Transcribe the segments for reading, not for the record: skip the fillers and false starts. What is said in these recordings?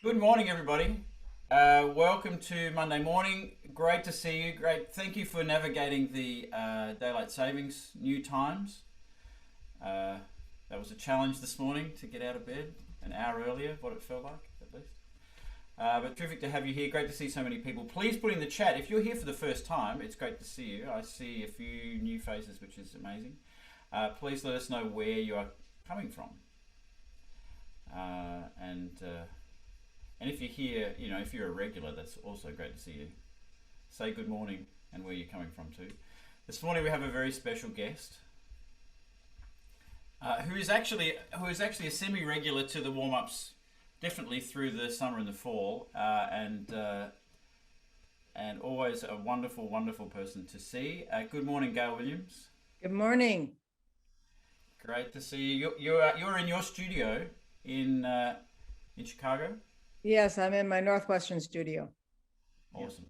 Good morning, everybody. Welcome to Monday morning. Great to see you. Great. Thank you for navigating the daylight savings new times. That was a challenge this morning to get out of bed an hour earlier, what it felt like, at least. But terrific to have you here. Great to see so many people. Please put in the chat, if you're here for the first time, it's great to see you. I see a few new faces, which is amazing. Please let us know where you are coming from. And if you're here, if you're a regular, that's also great to see you. Say good morning and where you're coming from too. This morning we have a very special guest who is actually a semi-regular to the warm-ups, definitely through the summer and the fall, and always a wonderful, wonderful person to see. Good morning, Gail Williams. Good morning. Great to see you. You're in your studio in Chicago. Yes, I'm in my Northwestern studio. Awesome.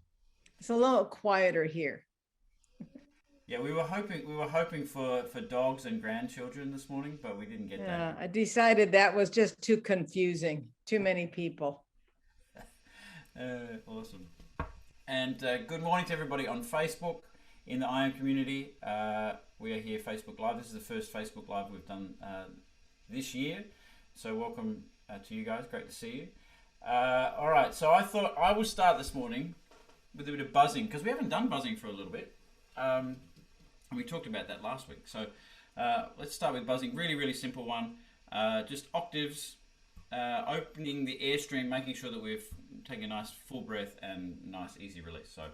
It's a little quieter here. Yeah, we were hoping for dogs and grandchildren this morning, but we didn't get that. I decided that was just too confusing. Too many people. Awesome. And good morning to everybody on Facebook in the IM community. We are here Facebook Live. This is the first Facebook Live we've done this year. So welcome to you guys. Great to see you. All right, so I thought I would start this morning with a bit of buzzing because we haven't done buzzing for a little bit. And we talked about that last week. So let's start with buzzing. Really, really simple one. Just octaves, opening the airstream, making sure that we've taken a nice full breath and nice easy release. So.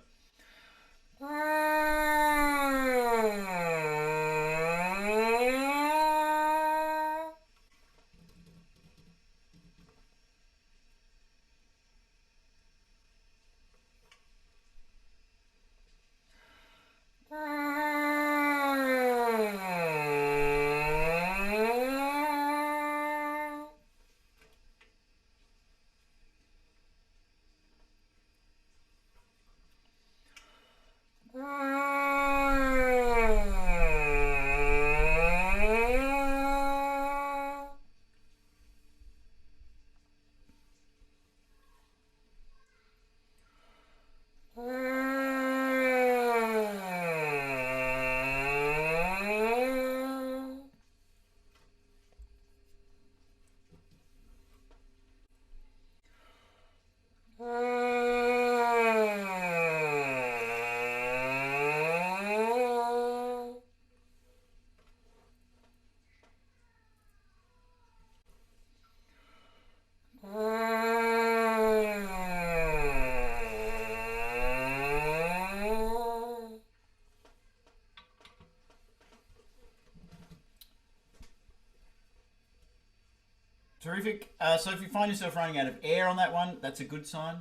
Terrific. So if you find yourself running out of air on that one, that's a good sign.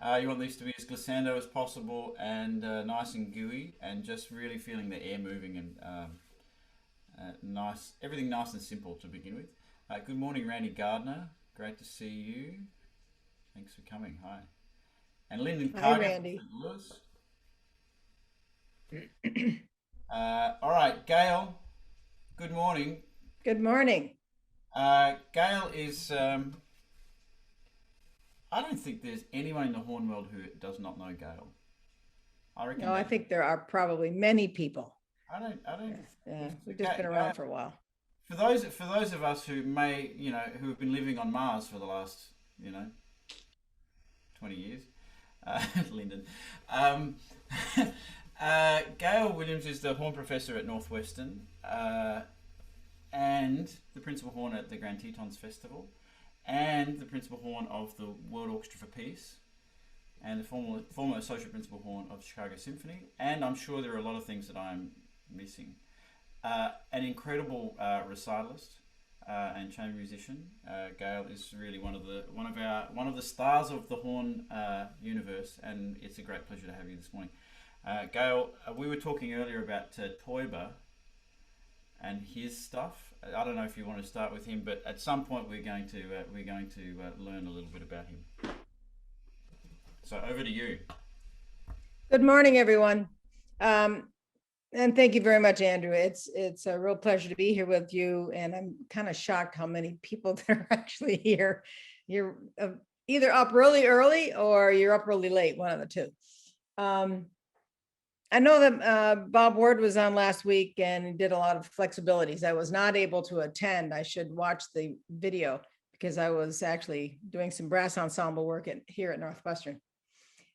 You want these to be as glissando as possible and nice and gooey, and just really feeling the air moving and nice, everything nice and simple to begin with. Good morning, Randy Gardner. Great to see you. Thanks for coming. Hi. And Lyndon Hi, Carter. Randy. All right, Gail. Good morning. Good morning. Gail is. I don't think there's anyone in the horn world who does not know Gail. I reckon. No, I think there are probably many people. I don't. Yeah, we've just been around for a while. For those of us who may, who have been living on Mars for the last, 20 years, Lyndon. Gail Williams is the horn professor at Northwestern and the principal horn at the Grand Tetons Festival and the principal horn of the World Orchestra for Peace and the former associate principal horn of Chicago Symphony. And I'm sure there are a lot of things that I'm missing. An incredible recitalist and chamber musician. Gail is really one of the stars of the horn universe, and it's a great pleasure to have you this morning. Gail, we were talking earlier about Teuber and his stuff. I don't know if you want to start with him, but at some point we're going to learn a little bit about him. So over to you. Good morning, everyone. And thank you very much, Andrew. It's a real pleasure to be here with you. And I'm kind of shocked how many people there are actually here. You're either up really early or you're up really late, one of the two. I know that Bob Ward was on last week and he did a lot of flexibilities. I was not able to attend. I should watch the video because I was actually doing some brass ensemble work here at Northwestern.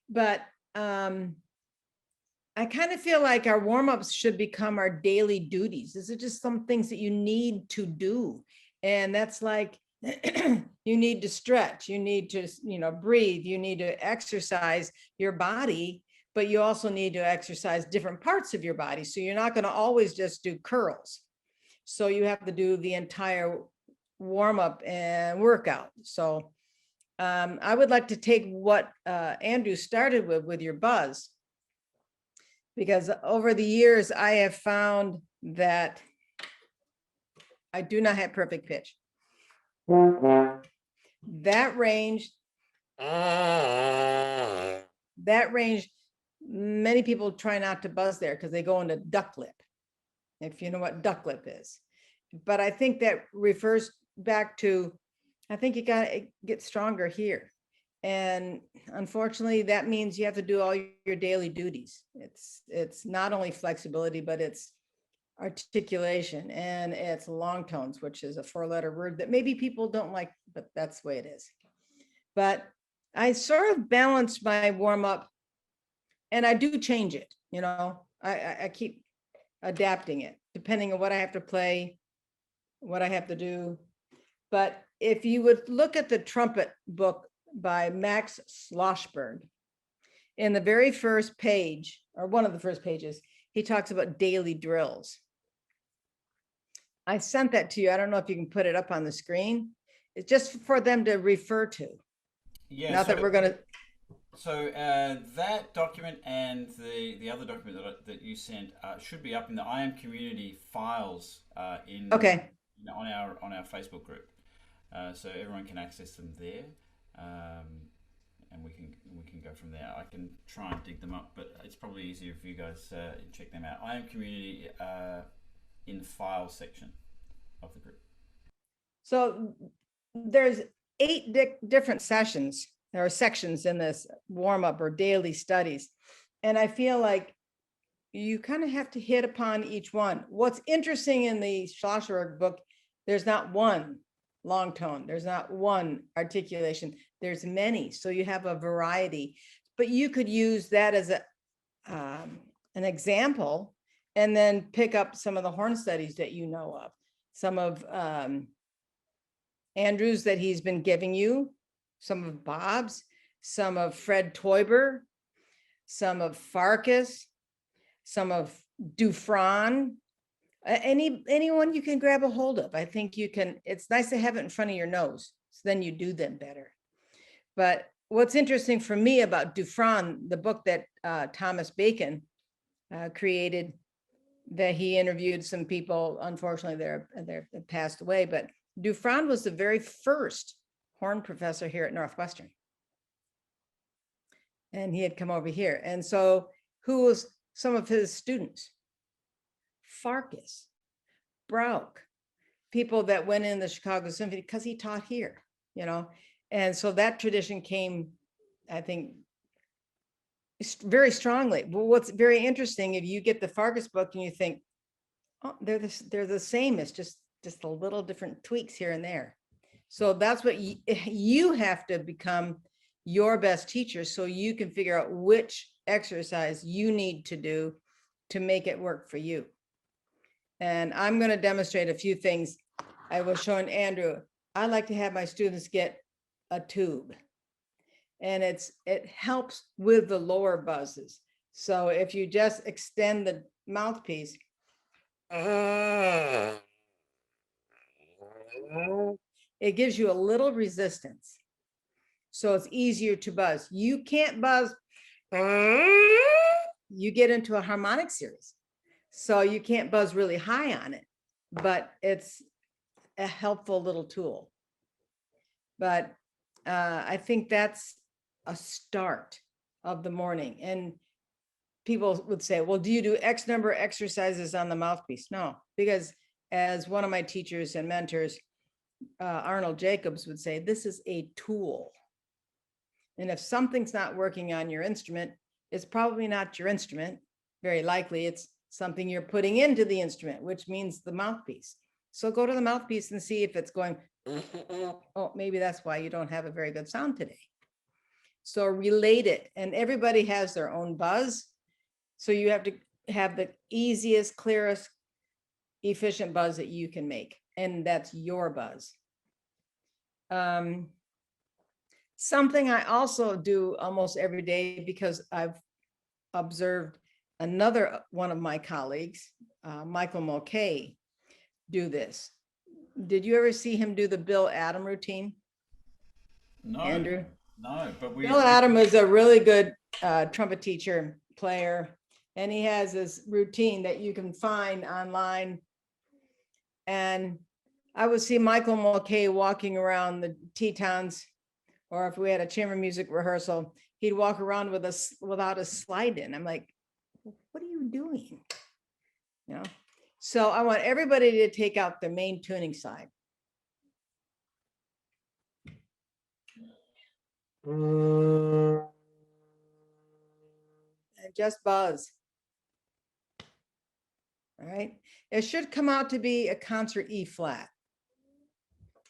But I kind of feel like our warm-ups should become our daily duties. These are just some things that you need to do. And that's like, you need to stretch, you need to, breathe, you need to exercise your body, but you also need to exercise different parts of your body. So you're not going to always just do curls. So you have to do the entire warm-up and workout. So I would like to take what Andrew started with your buzz, because over the years, I have found that I do not have perfect pitch. That range, many people try not to buzz there because they go into duck lip, if you know what duck lip is. But I think that refers back to, I think you got to get stronger here. And unfortunately, that means you have to do all your daily duties. It's not only flexibility, but it's articulation and it's long tones, which is a 4-letter word that maybe people don't like, but that's the way it is. But I sort of balance my warm up and I do change it. I keep adapting it depending on what I have to play, what I have to do. But if you would look at the trumpet book by Max Schlossberg, in the very first page, or one of the first pages, he talks about daily drills. I sent that to you. I don't know if you can put it up on the screen. It's just for them to refer to. Yeah. Not that we're going to. So that document and the other document that you sent should be up in the IM community files Okay. On our Facebook group, so everyone can access them there, and we can go from there. I can try and dig them up, but it's probably easier if you guys check them out. IM community in the file section of the group. So there's 8 different sessions. There are sections in this warm-up or daily studies. And I feel like you kind of have to hit upon each one. What's interesting in the Schlossberg book, there's not one long tone. There's not one articulation. There's many. So you have a variety, but you could use that as an example and then pick up some of the horn studies that you know of. Some of Andrew's that he's been giving you, some of Bob's, some of Fred Teuber, some of Farkas, some of Dufresne, anyone you can grab a hold of. I think you can, it's nice to have it in front of your nose, so then you do them better. But what's interesting for me about Dufresne, the book that Thomas Bacon created, that he interviewed some people, unfortunately they're passed away, but Dufresne was the very first horn professor here at Northwestern. And he had come over here. And so who was some of his students? Farkas, Brauch, people that went in the Chicago Symphony because he taught here, And so that tradition came, I think, very strongly. But what's very interesting, if you get the Farkas book and you think, oh, they're the same, it's just a little different tweaks here and there. So that's what you have to become your best teacher, so you can figure out which exercise you need to do to make it work for you. And I'm going to demonstrate a few things. I was showing Andrew, I like to have my students get a tube, and it helps with the lower buzzes. So if you just extend the mouthpiece, it gives you a little resistance. So it's easier to buzz. You can't buzz, you get into a harmonic series. So you can't buzz really high on it, but it's a helpful little tool. But I think that's a start of the morning. And people would say, well, do you do X number of exercises on the mouthpiece? No, because as one of my teachers and mentors, Arnold Jacobs would say, this is a tool. And if something's not working on your instrument, it's probably not your instrument. Very likely it's something you're putting into the instrument, which means the mouthpiece. So go to the mouthpiece and see if it's going, oh, maybe that's why you don't have a very good sound today. So relate it, and everybody has their own buzz. So you have to have the easiest, clearest, efficient buzz that you can make, and that's your buzz. Something I also do almost every day, because I've observed another one of my colleagues, Michael Mulcahy, do this. Did you ever see him do the Bill Adam routine? No, Andrew? no, but Bill Adam is a really good trumpet teacher, player, and he has this routine that you can find online. And I would see Michael Mulcahy walking around the Tetons, or if we had a chamber music rehearsal, he'd walk around with us without a slide in. I'm like, what are you doing? You know? So I want everybody to take out the main tuning side. And just buzz. All right. It should come out to be a concert E flat.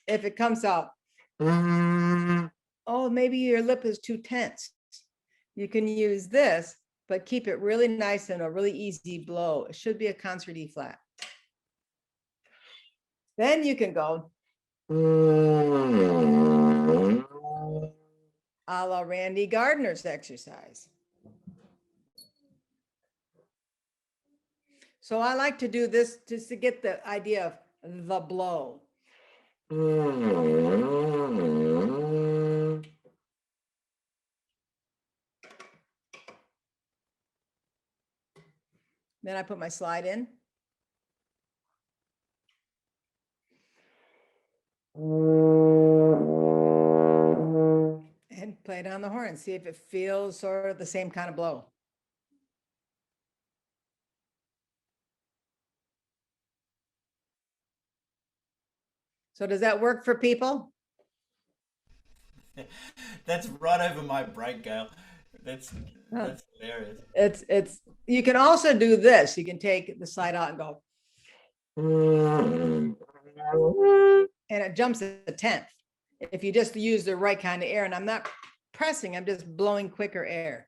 If it comes out, oh, maybe your lip is too tense, you can use this, but keep it really nice and a really easy blow. It should be a concert E flat. Then you can go a la Randy Gardner's exercise. So I like to do this just to get the idea of the blow. Then I put my slide in. And play it on the horn, see if it feels sort of the same kind of blow. So does that work for people? That's right over my break, Gail. That's hilarious. It's you can also do this. You can take the slide out and go. And it jumps a tenth. If you just use the right kind of air, and I'm not pressing, I'm just blowing quicker air.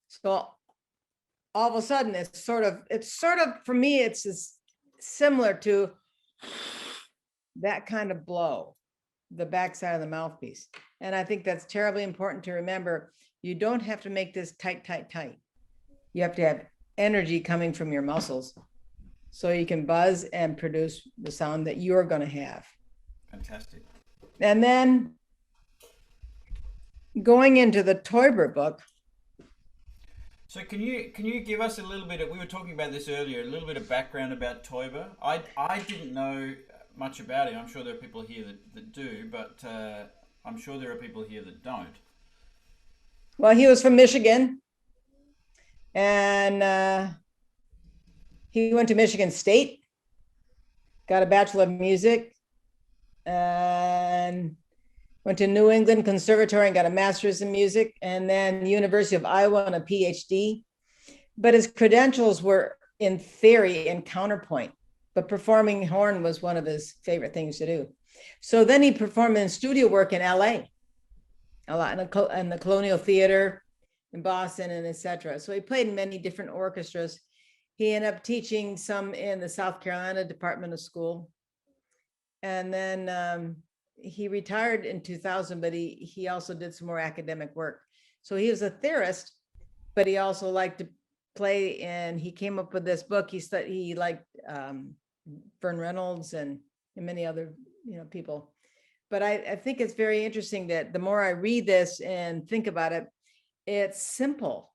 So all of a sudden it's sort of for me, it's similar to that kind of blow, the backside of the mouthpiece. And I think that's terribly important to remember. You don't have to make this tight, tight, tight. You have to have energy coming from your muscles so you can buzz and produce the sound that you're going to have. Fantastic. And then going into the Teuber book. So can you give us a little bit of, we were talking about this earlier, a little bit of background about Teuber. I didn't know much about him. I'm sure there are people here that do, but I'm sure there are people here that don't. Well, he was from Michigan, and he went to Michigan State, got a Bachelor of Music, and went to New England Conservatory and got a Master's in Music, and then the University of Iowa and a PhD. But his credentials were in theory and counterpoint, but performing horn was one of his favorite things to do. So then he performed in studio work in LA, a lot in the Colonial Theater in Boston and etc. So he played in many different orchestras. He ended up teaching some in the South Carolina Department of School. And then he retired in 2000, but he also did some more academic work. So he was a theorist, but he also liked to play, and he came up with this book. He liked Vern Reynolds and many other people. But I think it's very interesting that the more I read this and think about it, it's simple,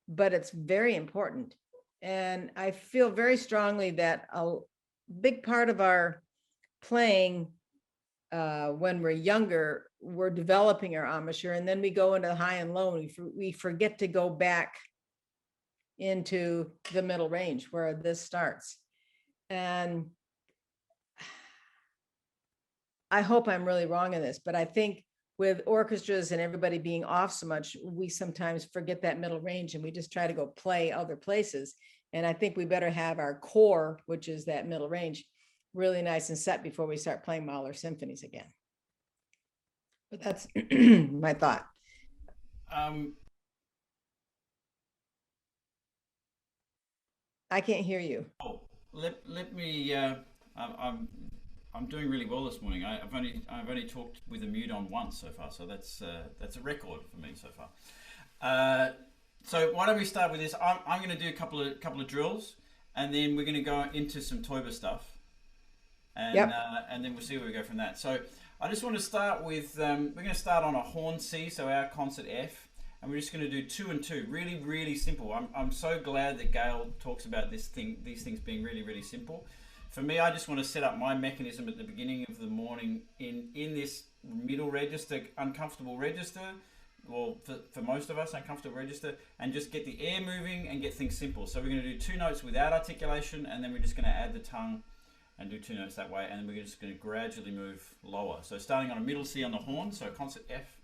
but it's very important. And I feel very strongly that a big part of our playing when we're younger, we're developing our embouchure, and then we go into high and low, and we forget to go back into the middle range where this starts. And I hope I'm really wrong in this, but I think with orchestras and everybody being off so much, we sometimes forget that middle range and we just try to go play other places. And I think we better have our core, which is that middle range, really nice and set before we start playing Mahler symphonies again. But that's my thought. I can't hear you. Oh, let me. I'm doing really well this morning. I've only talked with a mute on once so far, so that's a record for me so far. So why don't we start with this? I'm going to do a couple of drills, and then we're going to go into some Teuber stuff, and Yep. And then we'll see where we go from that. So I just want to start with we're going to start on a horn C, so our concert F. And we're just going to do 2 and 2, really, really simple. I'm so glad that Gail talks about these things being really, really simple. For me, I just want to set up my mechanism at the beginning of the morning in this middle register, uncomfortable register, or for most of us, uncomfortable register, and just get the air moving and get things simple. So we're going to do 2 notes without articulation, and then we're just going to add the tongue and do 2 notes that way, and then we're just going to gradually move lower. So starting on a middle C on the horn, so concert F.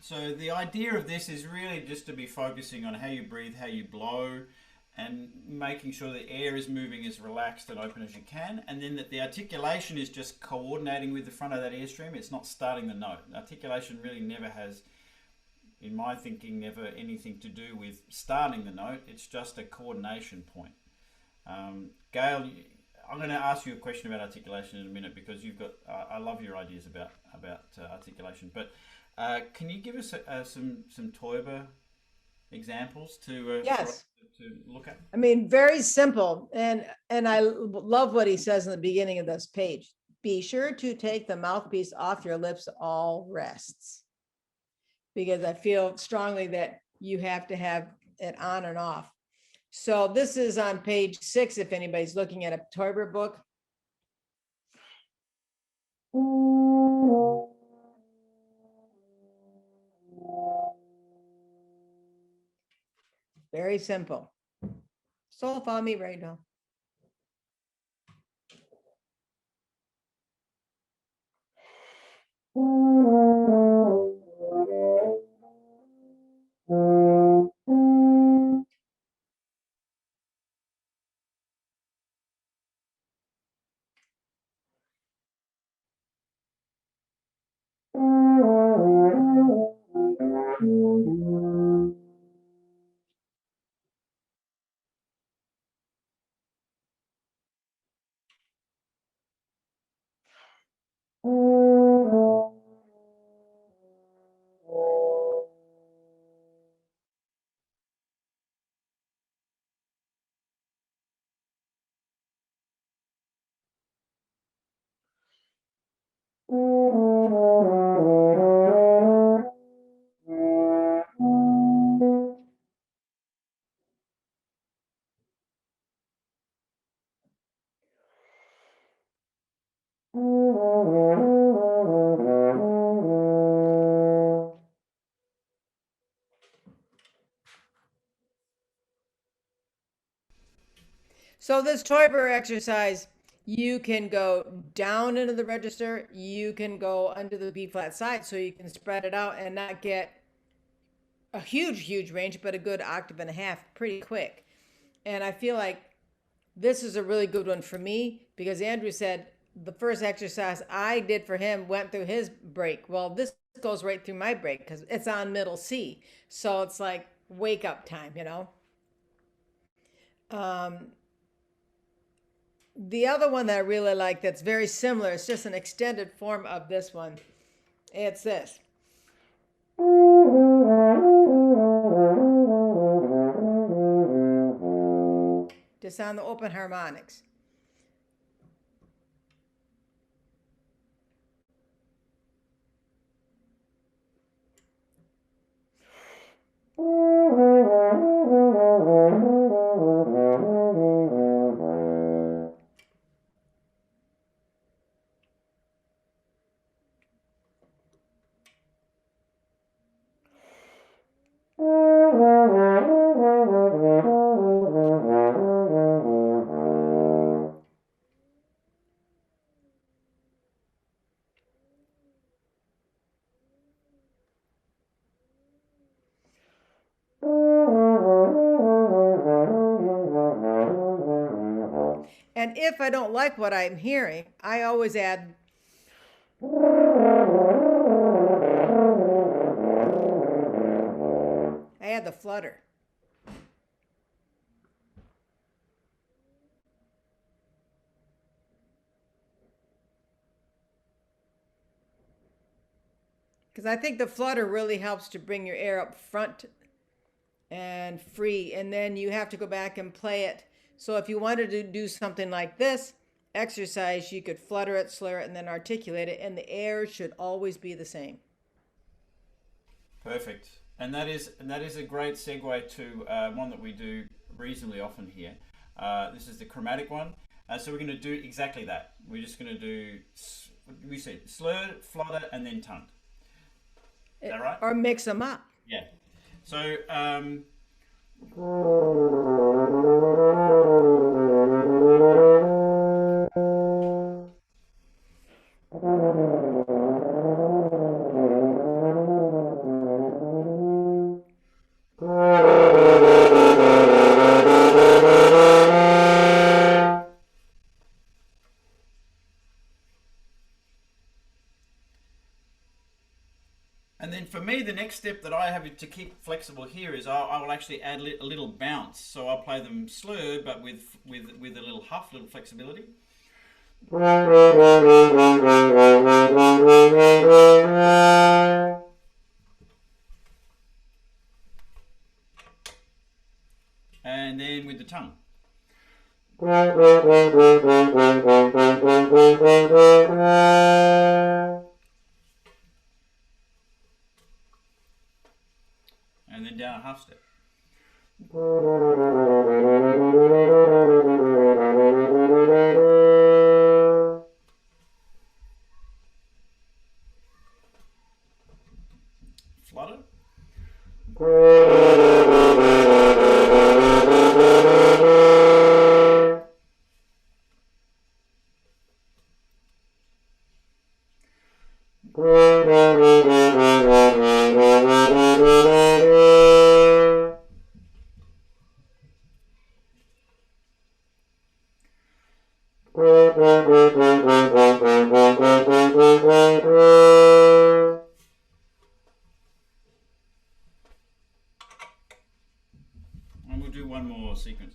So the idea of this is really just to be focusing on how you breathe, how you blow, and making sure the air is moving as relaxed and open as you can. And then that the articulation is just coordinating with the front of that airstream. It's not starting the note. Articulation really never has, in my thinking, never anything to do with starting the note. It's just a coordination point. Gail, I'm going to ask you a question about articulation in a minute because you've got. I love your ideas about articulation. But can you give us some Teuber examples to Yes. to look at? I mean, very simple. And I love what he says in the beginning of this page. Be sure to take the mouthpiece off your lips, all rests. Because I feel strongly that you have to have it on and off. So this is on page 6, if anybody's looking at a Teuber book. Very simple. So follow me right now. So this Teuber exercise, you can go down into the register, you can go under the B flat side, so you can spread it out and not get a huge range, but a good octave and a half pretty quick. And I feel like this is a really good one for me because Andrew said the first exercise I did for him went through his break. Well, this goes right through my break because it's on middle C. So it's like wake up time, you know? The other one that I really like that's very similar, it's just an extended form of this one. It's this. Just on the open harmonics. And if I don't like what I'm hearing, I always add the flutter. Because I think the flutter really helps to bring your air up front and free, and then you have to go back and play it. So if you wanted to do something like this exercise, you could flutter it, slur it, and then articulate it, and the air should always be the same. Perfect. And that is a great segue to one that we do reasonably often here. This is the chromatic one. So we're going to do exactly that. We're just going to do, we said, slur, flutter, and then tongue. Is that right? Or mix them up. Yeah. So, and then for me, the next step that I have to keep flexible here is I will actually add a little bounce. So I'll play them slurred, but with a little huff, little flexibility. And then with the tongue. And then down a half step. Flutter. And we'll do one more sequence.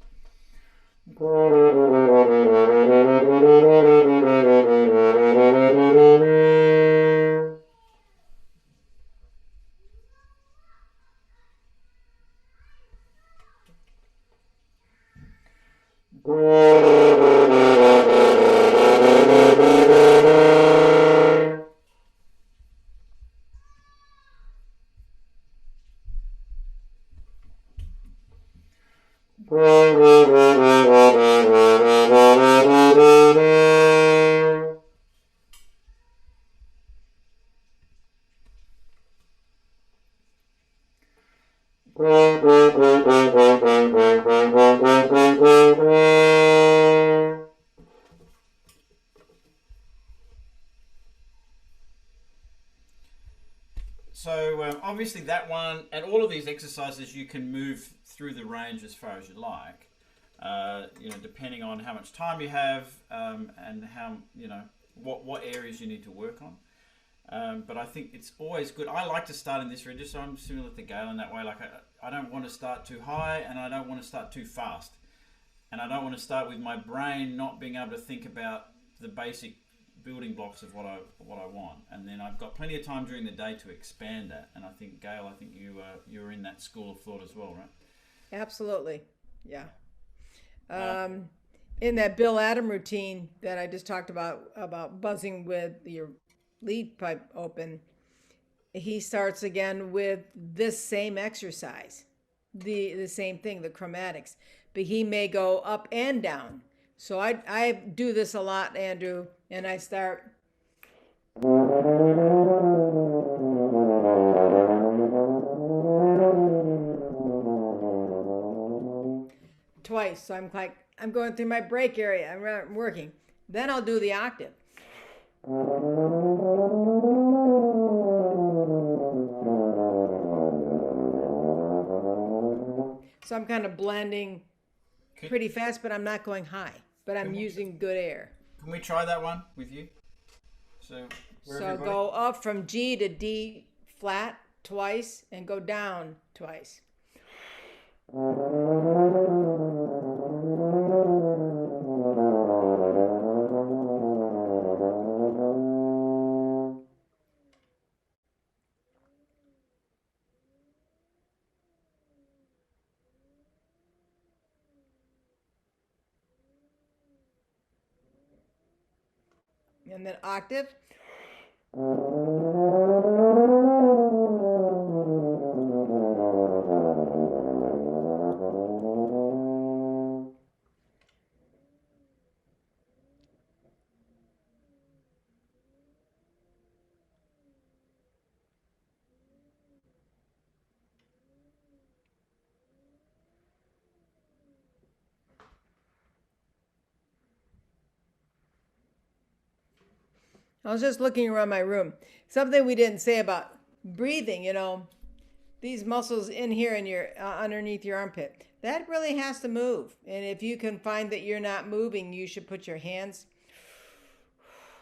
Obviously that one and all of these exercises you can move through the range as far as you like. Depending on how much time you have and how what areas you need to work on. But I think it's always good. I like to start in this register. I'm similar to Gail in that way. Like I don't want to start too high and I don't want to start too fast. And I don't want to start with my brain not being able to think about the basic building blocks of what I want. And then I've got plenty of time during the day to expand that. And I think, Gail, you were in that school of thought as well, right? Absolutely. Yeah. In that Bill Adam routine that I just talked about buzzing with your lead pipe open, he starts again with this same exercise, the same thing, the chromatics, but he may go up and down. So I do this a lot, Andrew, and I start twice. So I'm going through my break area. I'm working. Then I'll do the octave. So I'm kind of blending pretty fast, but I'm not going high. But I'm using good air. Can we try that one with you? So go up from G to D flat twice and go down twice. And then octave. I was just looking around my room. Something we didn't say about breathing, these muscles in here in your underneath your armpit, that really has to move. And if you can find that you're not moving, you should put your hands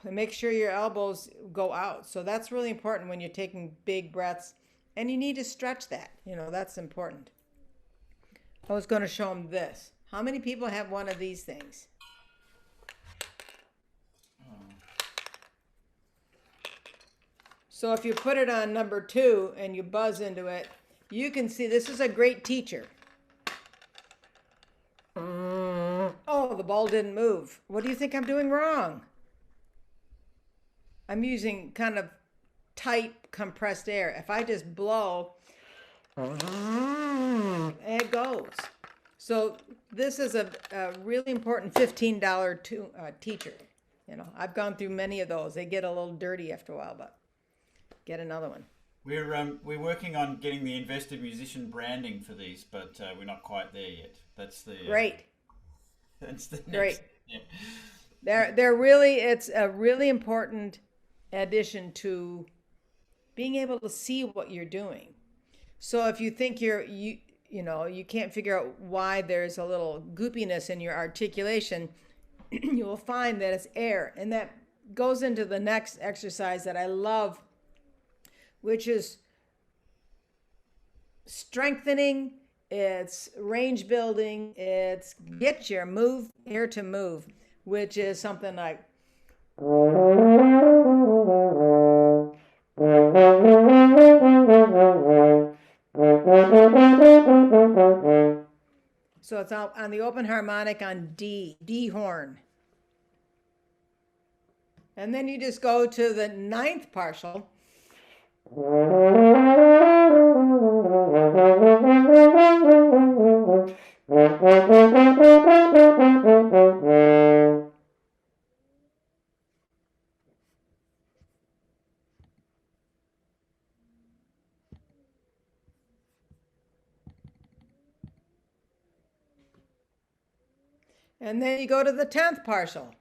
and make sure your elbows go out. So that's really important when you're taking big breaths, and you need to stretch that. That's important. I was going to show them this. How many people have one of these things? So if you put it on number 2 and you buzz into it, you can see this is a great teacher. Oh, the ball didn't move. What do you think I'm doing wrong? I'm using kind of tight compressed air. If I just blow, it goes. So this is a really important $15 teacher. I've gone through many of those. They get a little dirty after a while, but get another one. We're working on getting the invested musician branding for these, but we're not quite there yet. That's the great. That's the next, great. Yeah. It's a really important addition to being able to see what you're doing. So if you think you can't figure out why there's a little goopiness in your articulation, you will find that it's air, and that goes into the next exercise that I love, which is strengthening, it's range building, it's get your air to move, which is something like so it's out on the open harmonic on D horn. And then you just go to the 9th partial. And then you go to the 10th partial.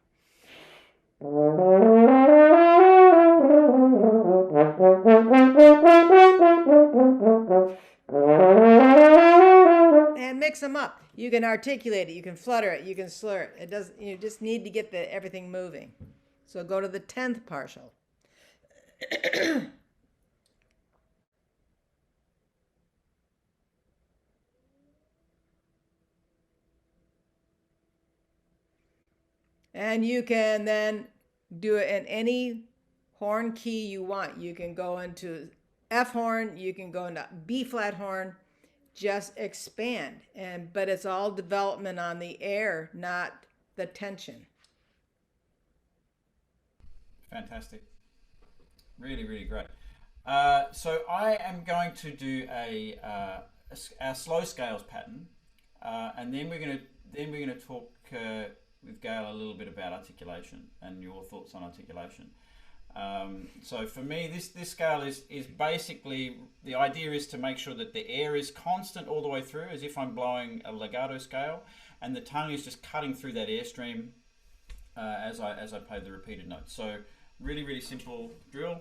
mix them up. You can articulate it, you can flutter it, you can slur it. It does. You just need to get everything moving. So go to the 10th partial. And you can then do it in any horn key you want. You can go into F horn, you can go into B flat horn, just expand. But it's all development on the air, not the tension. Fantastic. Really, really great. So I am going to do a slow scales pattern, and then we're going to talk with Gail a little bit about articulation and your thoughts on articulation. So for me, this scale is basically, the idea is to make sure that the air is constant all the way through, as if I'm blowing a legato scale, and the tongue is just cutting through that airstream as I play the repeated notes. So really, really simple drill.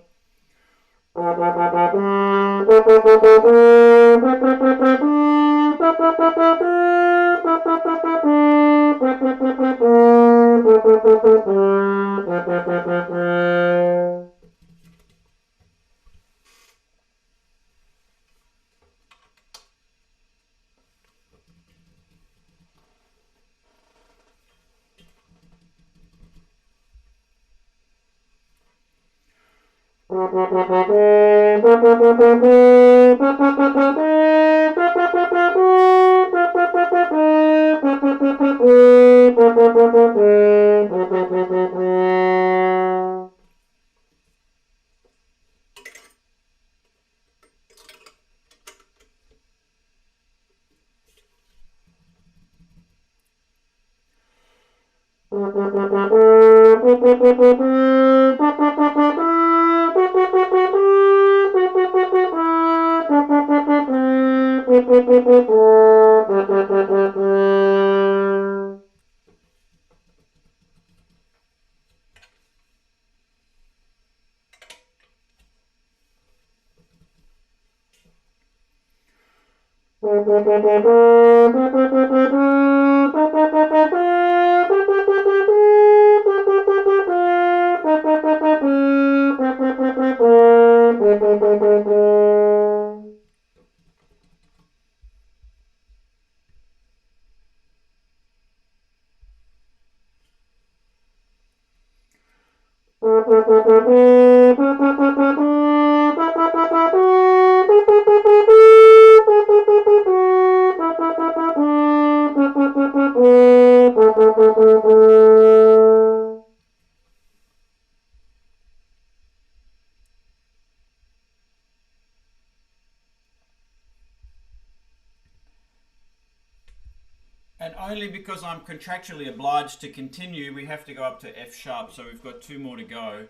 And only because I'm contractually obliged to continue, we have to go up to F sharp. So we've got 2 more to go.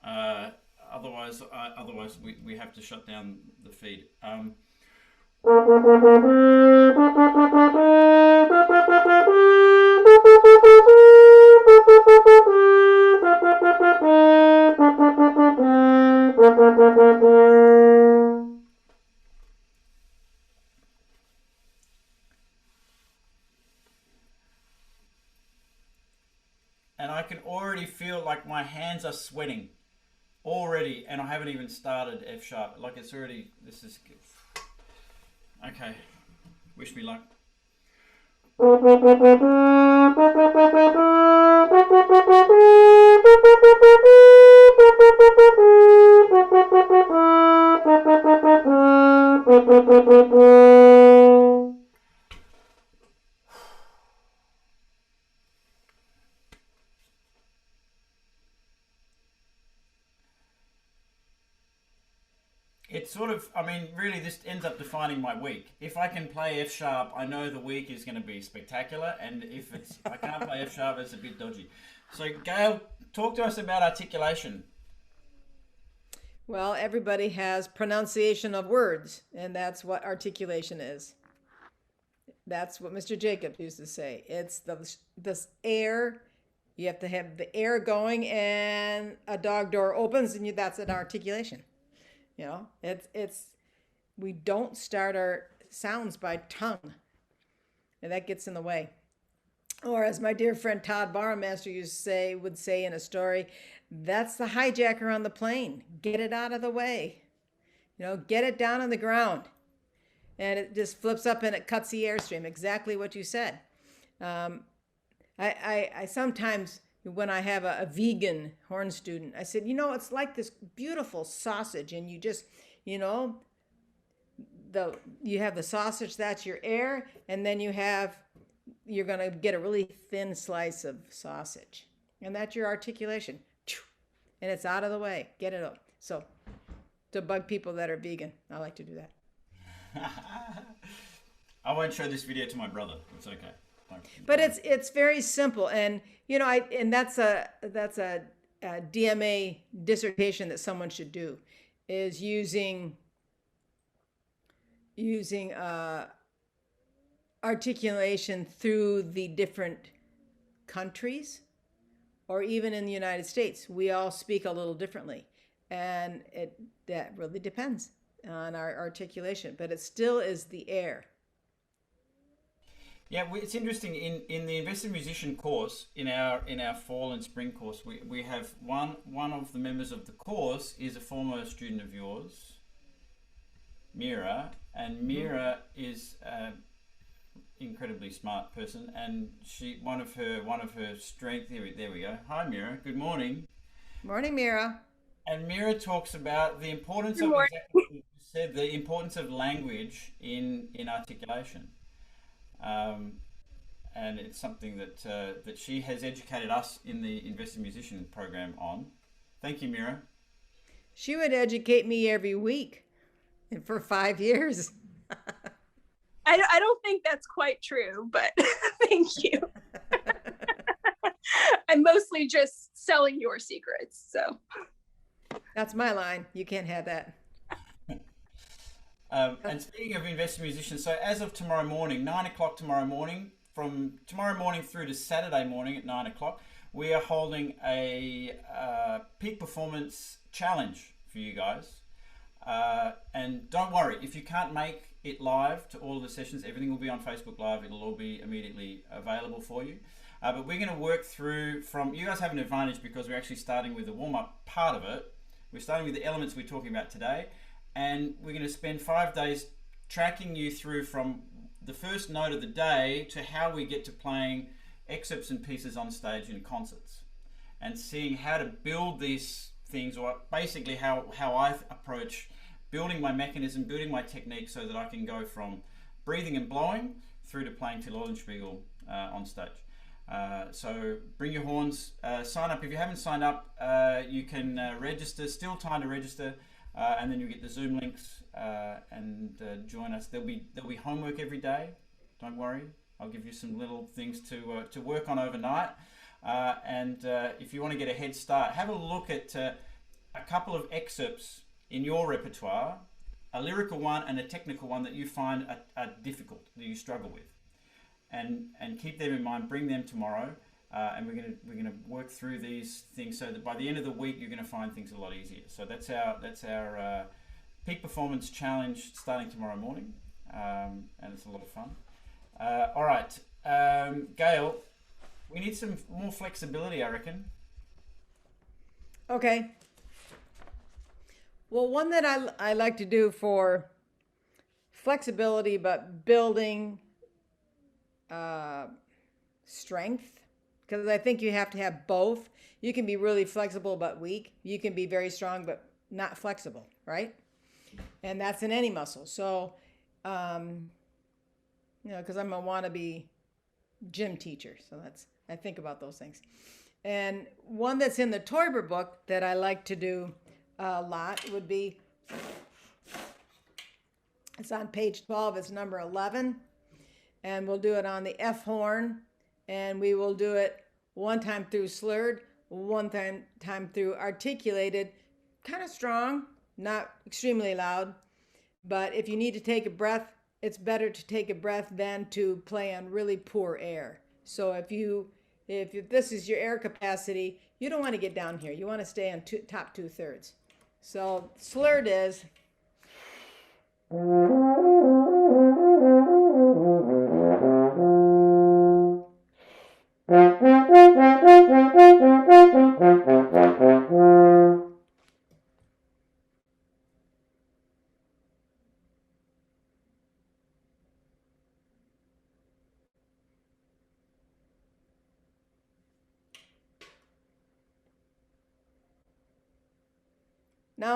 Otherwise, we have to shut down the feed. And I can already feel like my hands are sweating already, and I haven't even started F sharp. Like it's already, this is, okay, wish me luck. It's sort of, I mean, really this ends up defining my week. If I can play F sharp, I know the week is going to be spectacular, and if I can't play F sharp, it's a bit dodgy. So Gail, talk to us about articulation. Well, everybody has pronunciation of words, and that's what articulation is. That's what Mr. Jacobs used to say. It's this air. You have to have the air going, and a dog door opens, and that's an articulation. You know, we don't start our sounds by tongue. and that gets in the way. Or as my dear friend Todd Barrowmaster would say in a story, that's the hijacker on the plane. Get it out of the way. Get it down on the ground. And it just flips up and it cuts the airstream. Exactly what you said. I sometimes, when I have a vegan horn student, I said, it's like this beautiful sausage, and you just, you have the sausage, that's your air, and then you're going to get a really thin slice of sausage, and that's your articulation, and it's out of the way. Get it up. So to bug people that are vegan, I like to do that. I won't show this video to my brother. It's okay. But it's very simple, and that's a DMA dissertation that someone should do, is using articulation through the different countries, or even in the United States. We all speak a little differently, and that really depends on our articulation, but it still is the air. Yeah, it's interesting. In the Invested Musician course, in our fall and spring course, we have one of the members of the course is a former student of yours, Mira, and Mira is an incredibly smart person, and one of her strengths. There we go. Hi, Mira. Good morning. Morning, Mira. And Mira talks about the importance of, exactly what you said, the importance of language in articulation. And it's something that she has educated us in the Invested Musician program on. Thank you, Mira. She would educate me every week, and for 5 years. I don't think that's quite true, but thank you. I'm mostly just selling your secrets, so. That's my line. You can't have that. And speaking of Invested Musicians, so as of tomorrow morning, 9 o'clock tomorrow morning, from tomorrow morning through to Saturday morning at 9 o'clock, we are holding a peak performance challenge for you guys. And don't worry, if you can't make it live to all of the sessions, everything will be on Facebook Live. It'll all be immediately available for you. But we're going to work through you guys have an advantage because we're actually starting with the warm-up part of it. We're starting with the elements we're talking about today. And we're going to spend 5 days tracking you through from the first note of the day to how we get to playing excerpts and pieces on stage in concerts, and seeing how to build these things, or basically how I approach building my mechanism, building my technique, so that I can go from breathing and blowing through to playing Till Eulenspiegel on stage. So bring your horns, sign up. If you haven't signed up, you can register, still time to register. And then you get the Zoom links and join us. There'll be homework every day. Don't worry, I'll give you some little things to work on overnight. And if you want to get a head start, have a look at a couple of excerpts in your repertoire, a lyrical one and a technical one that you find are difficult, that you struggle with, and keep them in mind. Bring them tomorrow. And we're gonna work through these things so that by the end of the week you're gonna find things a lot easier. So that's our peak performance challenge starting tomorrow morning, and it's a lot of fun. All right, Gail, we need some more flexibility, I reckon. Okay. Well, one that I like to do for flexibility, but building strength. Because I think you have to have both. You can be really flexible but weak. You can be very strong but not flexible, right? And that's in any muscle. So, because I'm a wannabe gym teacher, so I think about those things. And one that's in the Teuber book that I like to do a lot would be, it's on page 12, it's number 11, and we'll do it on the F horn. And we will do it one time through slurred, one time through articulated, kind of strong, not extremely loud. But if you need to take a breath, it's better to take a breath than to play on really poor air. So if this is your air capacity, you don't want to get down here. You want to stay on top 2/3. So slurred is. Now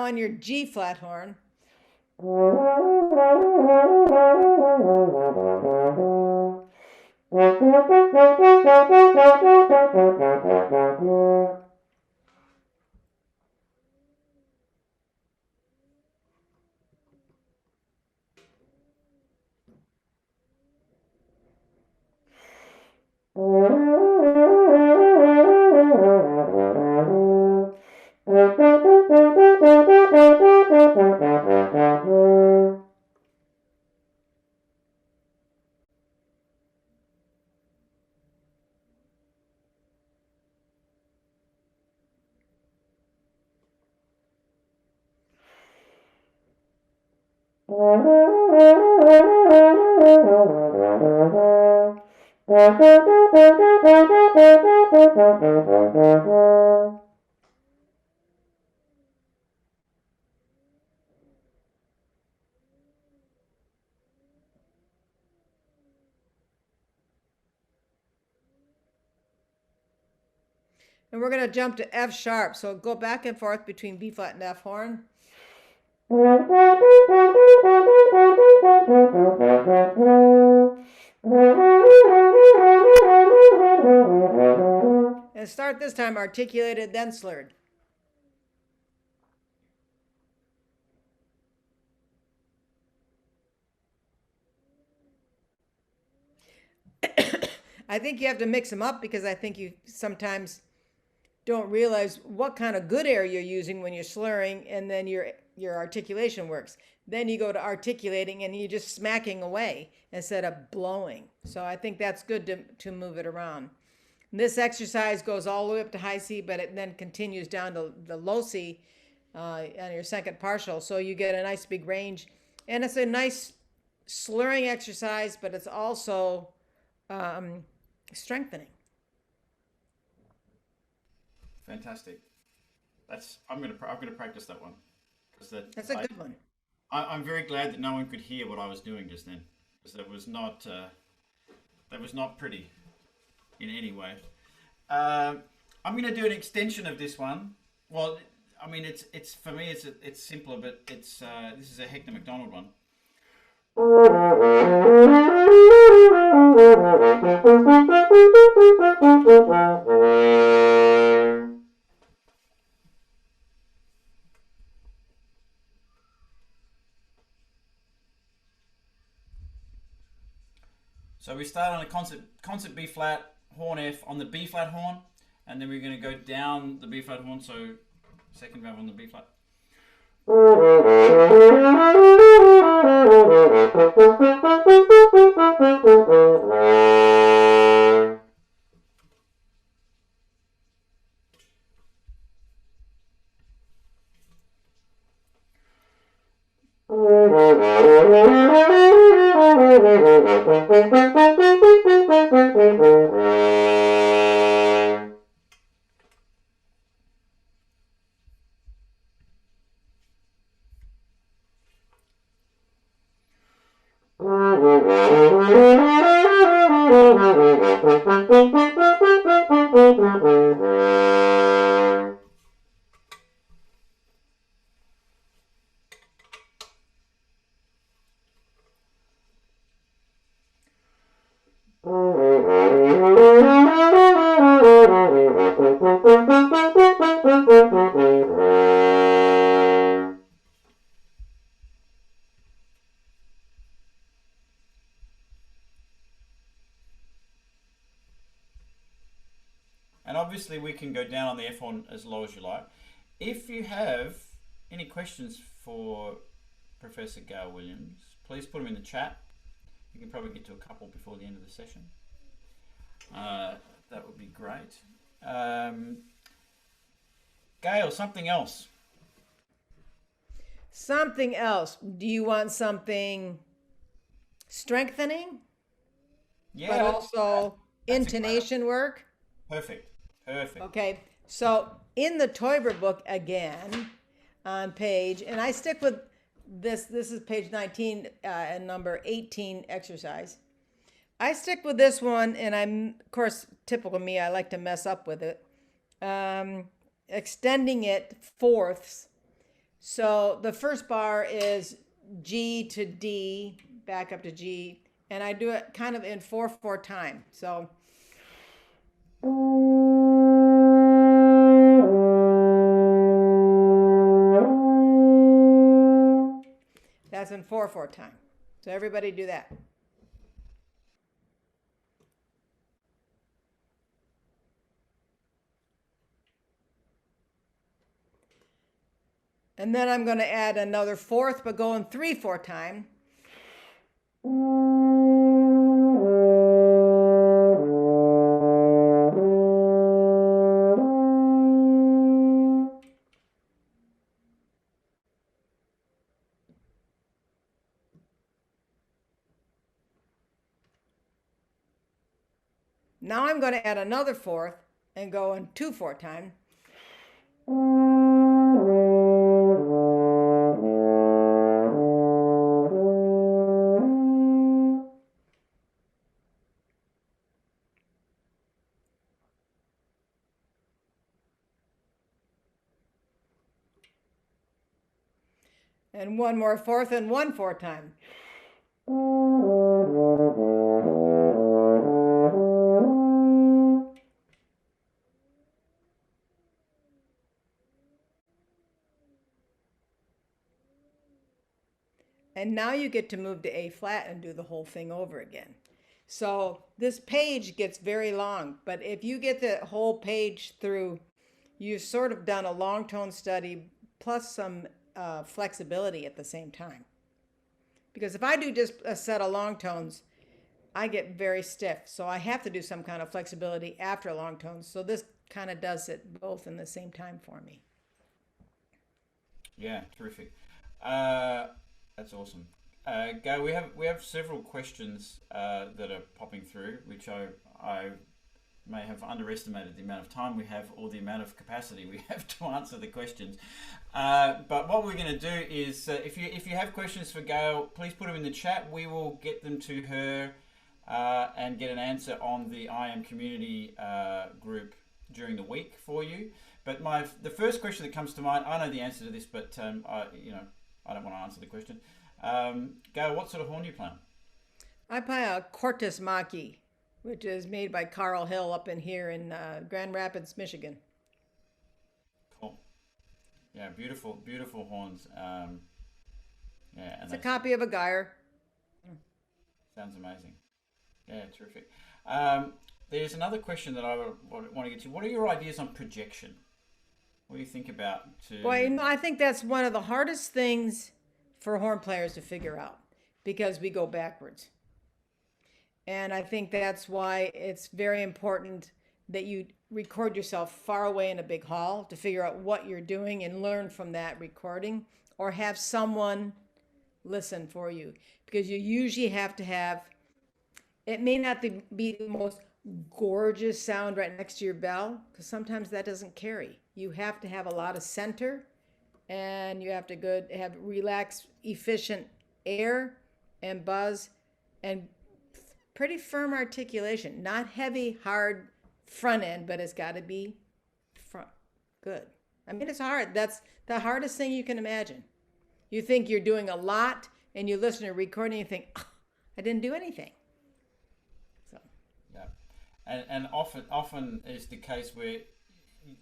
on your G flat horn. And we're going to jump to F sharp. So go back and forth between B flat and F horn. And start this time articulated, then slurred. I think you have to mix them up because I think you sometimes don't realize what kind of good air you're using when you're slurring, and then your articulation works. Then you go to articulating and you're just smacking away instead of blowing. So I think that's good to move it around. And this exercise goes all the way up to high C, but it then continues down to the low C on your second partial. So you get a nice big range, and it's a nice slurring exercise, but it's also strengthening. Fantastic. I'm gonna practice that one because That's a good one. I'm very glad that no one could hear what I was doing just then, because that was not pretty in any way. I'm gonna do an extension of this one. Well, I mean it's for me it's simpler, but this is a Hector McDonald one. So we start on a concert B flat, horn F on the B flat horn, and then we're going to go down the B flat horn, so second valve on the B flat. And obviously we can go down on the F horn as low as you like. If you have any questions for Professor Gail Williams, please put them in the chat. You can probably get to a couple before the end of the session. That would be great. Gail, something else. Something else. Do you want something strengthening? Yeah. But also intonation work. Perfect. Perfect. Okay, so in the Teuber book again, on page, and I stick with this is page 19 and number 18 exercise. I stick with this one, and I'm, of course, typical me, I like to mess up with it. Extending it fourths. So the first bar is G to D, back up to G, and I do it kind of in 4/4 time. So that's in 4/4 time. So everybody do that. And then I'm going to add another fourth, but go in 3/4 time. Now I'm going to add another fourth and go in 2/4 time. And one more fourth and 1/4 time. And now you get to move to A flat and do the whole thing over again. So this page gets very long, but if you get the whole page through, you've sort of done a long tone study plus some flexibility at the same time. Because if I do just a set of long tones, I get very stiff. So I have to do some kind of flexibility after long tones. So this kind of does it both in the same time for me. Yeah, terrific. That's awesome. Gail, we have several questions that are popping through, which I may have underestimated the amount of time we have or the amount of capacity we have to answer the questions. But what we're going to do is, if you have questions for Gail, please put them in the chat. We will get them to her and get an answer on the IM community group during the week for you. But the first question that comes to mind, I know the answer to this, but I don't want to answer the question. Gail, what sort of horn do you play? I play a Cortus Maki, which is made by Carl Hill up in here in Grand Rapids, Michigan. Cool. Yeah, beautiful, beautiful horns. Yeah, and it's a copy of a Geyer. Sounds amazing. Yeah, terrific. There's another question that I want to get to. What are your ideas on projection? What do you think about? Boy, I think that's one of the hardest things for horn players to figure out because we go backwards. And I think that's why it's very important that you record yourself far away in a big hall to figure out what you're doing and learn from that recording, or have someone listen for you, because you usually have to have, it may not be the most gorgeous sound right next to your bell, because sometimes that doesn't carry. You have to have a lot of center, and you have to have relaxed, efficient air and buzz and pretty firm articulation. Not heavy, hard front end, but it's got to be good. I mean, it's hard. That's the hardest thing you can imagine. You think you're doing a lot, and you listen to a recording and you think, oh, I didn't do anything. So. Yeah, and often is the case where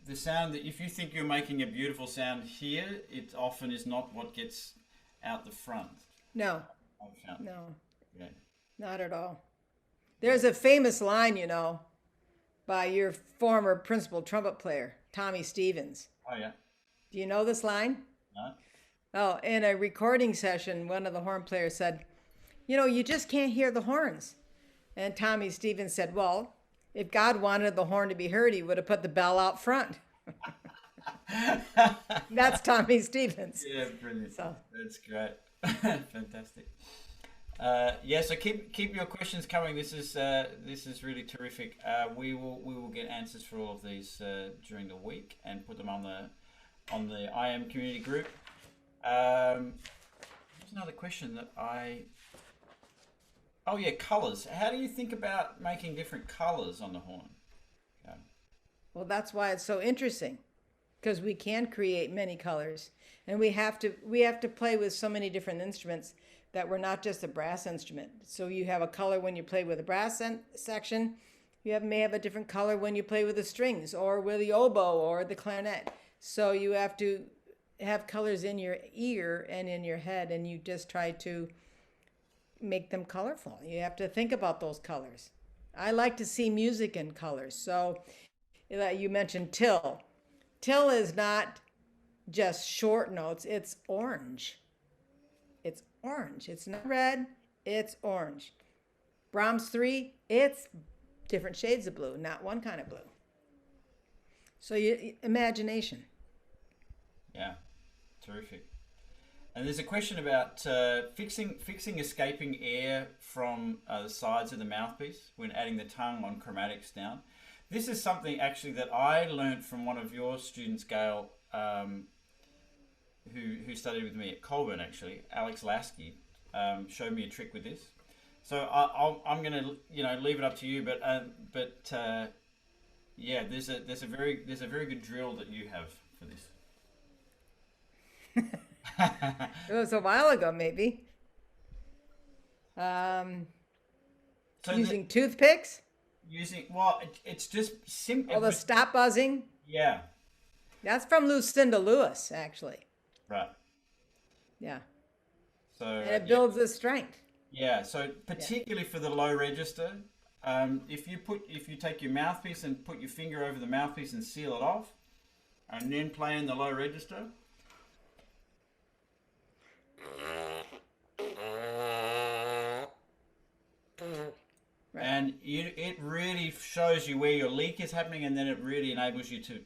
the sound that if you think you're making a beautiful sound here, it often is not what gets out the front. No. No. Yeah. Not at all. There's a famous line, by your former principal trumpet player, Tommy Stevens. Oh, yeah. Do you know this line? No. Oh, in a recording session, one of the horn players said, you just can't hear the horns. And Tommy Stevens said, well, if God wanted the horn to be heard, he would have put the bell out front. That's Tommy Stevens. Yeah, brilliant. So. That's great. Fantastic. Yeah, so keep your questions coming. This is really terrific. We will get answers for all of these during the week and put them on the IM community group. There's another question that oh yeah, colors. How do you think about making different colors on the horn? Okay. Well, that's why it's so interesting, because we can create many colors, and we have to play with so many different instruments that we're not just a brass instrument. So you have a color when you play with a brass section. You may have a different color when you play with the strings or with the oboe or the clarinet. So you have to have colors in your ear and in your head, and you just try to make them colorful. You have to think about those colors. I like to see music in colors. So you mentioned till. Till is not just short notes, it's orange. It's orange. It's not red, it's orange. Brahms 3, it's different shades of blue, not one kind of blue. So imagination. Yeah, terrific. And there's a question about fixing escaping air from the sides of the mouthpiece when adding the tongue on chromatics down. This is something actually that I learned from one of your students, Gail, who studied with me at Colburn, actually. Alex Lasky showed me a trick with this. So I'm going to leave it up to you, but yeah, there's a very good drill that you have for this. It was a while ago, maybe. Using toothpicks? It's just simple. Oh, the stop buzzing? Yeah. That's from Lucinda Lewis, actually. Right. Yeah. So and it builds the strength. Yeah. So particularly for the low register, if you take your mouthpiece and put your finger over the mouthpiece and seal it off, and then play in the low register. Right. And it really shows you where your leak is happening, and then it really enables you to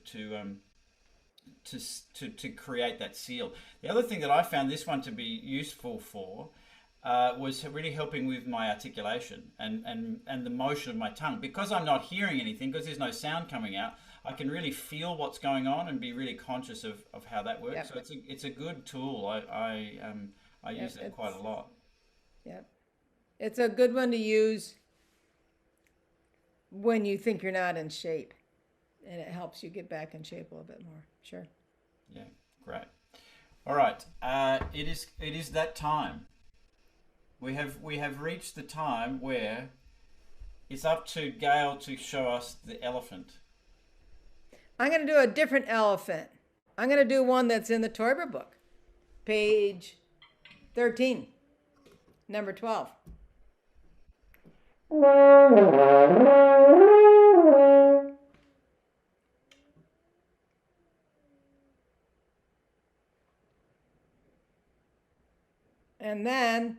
create that seal. The other thing that I found this one to be useful for was really helping with my articulation and the motion of my tongue. Because I'm not hearing anything, because there's no sound coming out, I can really feel what's going on and be really conscious of how that works. Yep. So it's a good tool. I use it quite a lot. Yep. It's a good one to use when you think you're not in shape, and it helps you get back in shape a little bit more. Sure. Yeah, great. All right, it is that time. We have reached the time where it's up to Gail to show us the elephant. I'm going to do a different elephant. I'm going to do one that's in the Teuber book, page 13, number 12. And then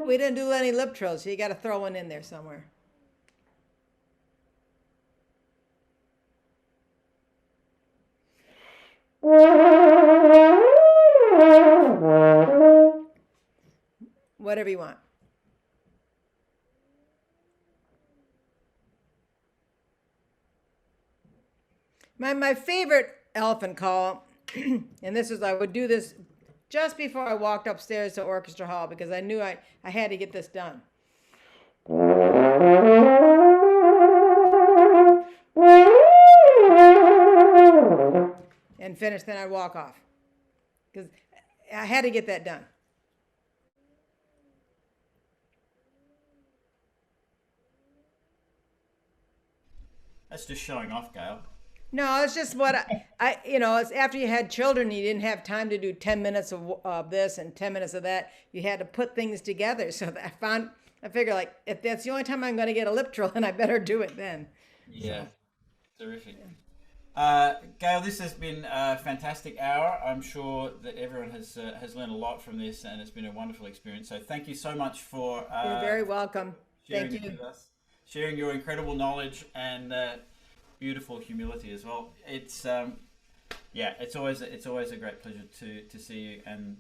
we didn't do any lip trills, so you got to throw one in there somewhere. Whatever you want. My favorite elephant call, and this is, I would do this just before I walked upstairs to Orchestra Hall because I knew I had to get this done. And finish, then I'd walk off because I had to get that done. That's just showing off, Gail. No, it's just what you know, it's after you had children, you didn't have time to do 10 minutes of this and 10 minutes of that. You had to put things together. So I figure like, if that's the only time I'm going to get a lip trill, then I better do it then. Yeah, terrific. Gail, this has been a fantastic hour. I'm sure that everyone has learned a lot from this, and it's been a wonderful experience. So thank you so much for You're very welcome. Thank you. with us, sharing your incredible knowledge and beautiful humility as well. It's it's always a great pleasure to see you and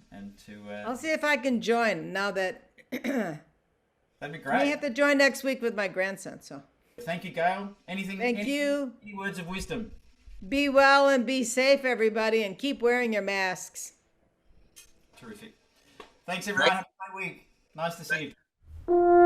to. I'll see if I can join now that. That'd be great. I may have to join next week with my grandson. So. Thank you, Gail. Thank you. Any words of wisdom? Be well and be safe, everybody, and keep wearing your masks. Terrific. Thanks, everyone. Have a great week. Nice to see you.